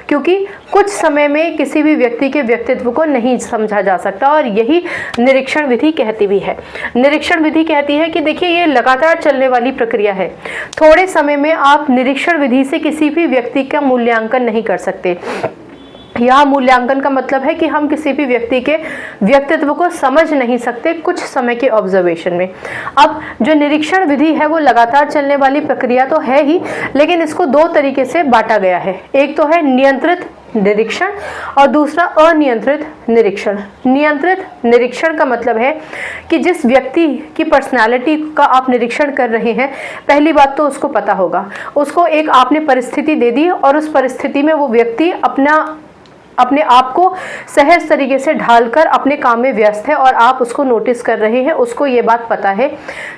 क्योंकि कुछ समय में किसी भी व्यक्ति के व्यक्तित्व को नहीं समझा जा सकता, और यही निरीक्षण विधि कहती भी है। निरीक्षण विधि कहती है कि देखिए ये लगातार चलने वाली प्रक्रिया है। थोड़े समय में आप निरीक्षण विधि से किसी भी व्यक्ति का मूल्यांकन नहीं कर सकते। यह मूल्यांकन का मतलब है कि हम किसी भी व्यक्ति के व्यक्तित्व को समझ नहीं सकते कुछ समय के ऑब्जर्वेशन में। अब जो निरीक्षण विधि है वो लगातार चलने वाली प्रक्रिया तो है ही, लेकिन इसको दो तरीके से बांटा गया है। एक तो है नियंत्रित निरीक्षण और दूसरा अनियंत्रित निरीक्षण। नियंत्रित निरीक्षण का मतलब है कि जिस व्यक्ति की पर्सनालिटी का आप निरीक्षण कर रहे हैं, पहली बात तो उसको पता होगा, उसको एक आपने परिस्थिति दे दी और उस परिस्थिति में वो व्यक्ति अपने आप को सहज तरीके से ढालकर अपने काम में व्यस्त है और आप उसको नोटिस कर रहे हैं। उसको ये बात पता है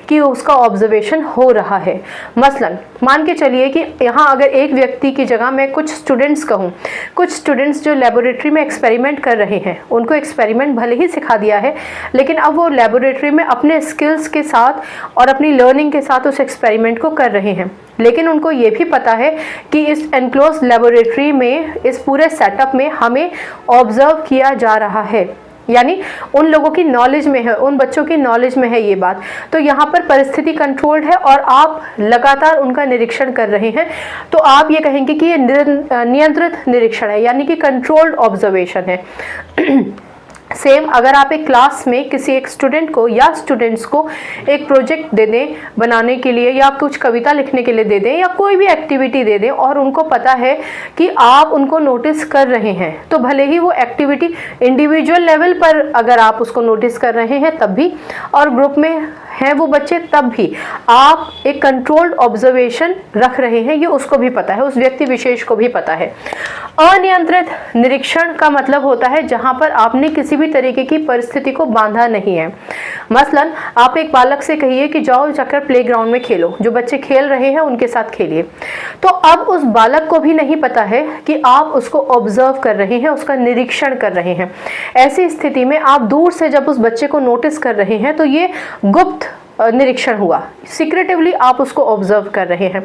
कि उसका ऑब्जर्वेशन हो रहा है। मसलन मान के चलिए कि यहाँ अगर एक व्यक्ति की जगह मैं कुछ स्टूडेंट्स कहूँ, कुछ स्टूडेंट्स जो लेबोरेटरी में एक्सपेरिमेंट कर रहे हैं, उनको एक्सपेरिमेंट भले ही सिखा दिया है, लेकिन अब वो लेबोरेटरी में अपने स्किल्स के साथ और अपनी लर्निंग के साथ उस एक्सपेरिमेंट को कर रहे हैं। लेकिन उनको ये भी पता है कि इस एनक्लोज लेबोरेटरी में, इस पूरे सेटअप में हमें ऑब्जर्व किया जा रहा है, यानी उन लोगों की नॉलेज में है, उन बच्चों की नॉलेज में है ये बात। तो यहाँ पर परिस्थिति कंट्रोल्ड है और आप लगातार उनका निरीक्षण कर रहे हैं, तो आप ये कहेंगे कि ये नियंत्रित निरीक्षण है, यानी कि कंट्रोल्ड ऑब्जर्वेशन है। सेम अगर आप एक क्लास में किसी एक स्टूडेंट को या स्टूडेंट्स को एक प्रोजेक्ट दे दें बनाने के लिए, या कुछ कविता लिखने के लिए दे दें, या कोई भी एक्टिविटी दे दें, और उनको पता है कि आप उनको नोटिस कर रहे हैं, तो भले ही वो एक्टिविटी इंडिविजुअल लेवल पर अगर आप उसको नोटिस कर रहे हैं तब भी, और ग्रुप में हैं वो बच्चे तब भी, आप एक कंट्रोल्ड ऑब्जर्वेशन रख रहे हैं, ये उसको भी पता है, उस व्यक्ति विशेष को भी पता है। अनियंत्रित निरीक्षण का मतलब होता है जहां पर आपने किसी भी तरीके की परिस्थिति को बांधा नहीं है। मसलन आप एक बालक से कहिए कि जाओ जाकर प्लेग्राउंड में खेलो, जो बच्चे खेल रहे हैं उनके साथ खेलिए, तो अब उस बालक को भी नहीं पता है कि आप उसको ऑब्जर्व कर रहे हैं, उसका निरीक्षण कर रहे हैं। ऐसी स्थिति में आप दूर से जब उस बच्चे को नोटिस कर रहे हैं तो ये गुप्त निरीक्षण हुआ, सीक्रेटिवली आप उसको ऑब्जर्व कर रहे हैं।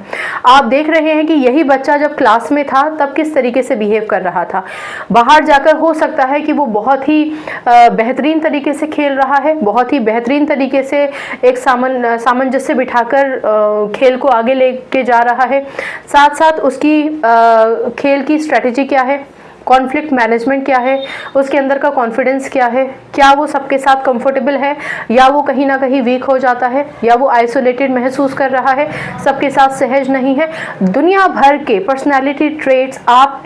आप देख रहे हैं कि यही बच्चा जब क्लास में था तब किस तरीके से बिहेव कर रहा था। बाहर जाकर हो सकता है कि वो बहुत ही बेहतरीन तरीके से खेल रहा है, बहुत ही बेहतरीन तरीके से एक सामंजस्य बिठाकर खेल को आगे लेके जा रहा है। साथ साथ उसकी खेल की स्ट्रेटेजी क्या है, कॉन्फ्लिक्ट मैनेजमेंट क्या है, उसके अंदर का कॉन्फिडेंस क्या है, क्या वो सबके साथ कंफर्टेबल है, या वो कहीं ना कहीं वीक हो जाता है, या वो आइसोलेटेड महसूस कर रहा है, सबके साथ सहज नहीं है। दुनिया भर के पर्सनालिटी ट्रेट्स आप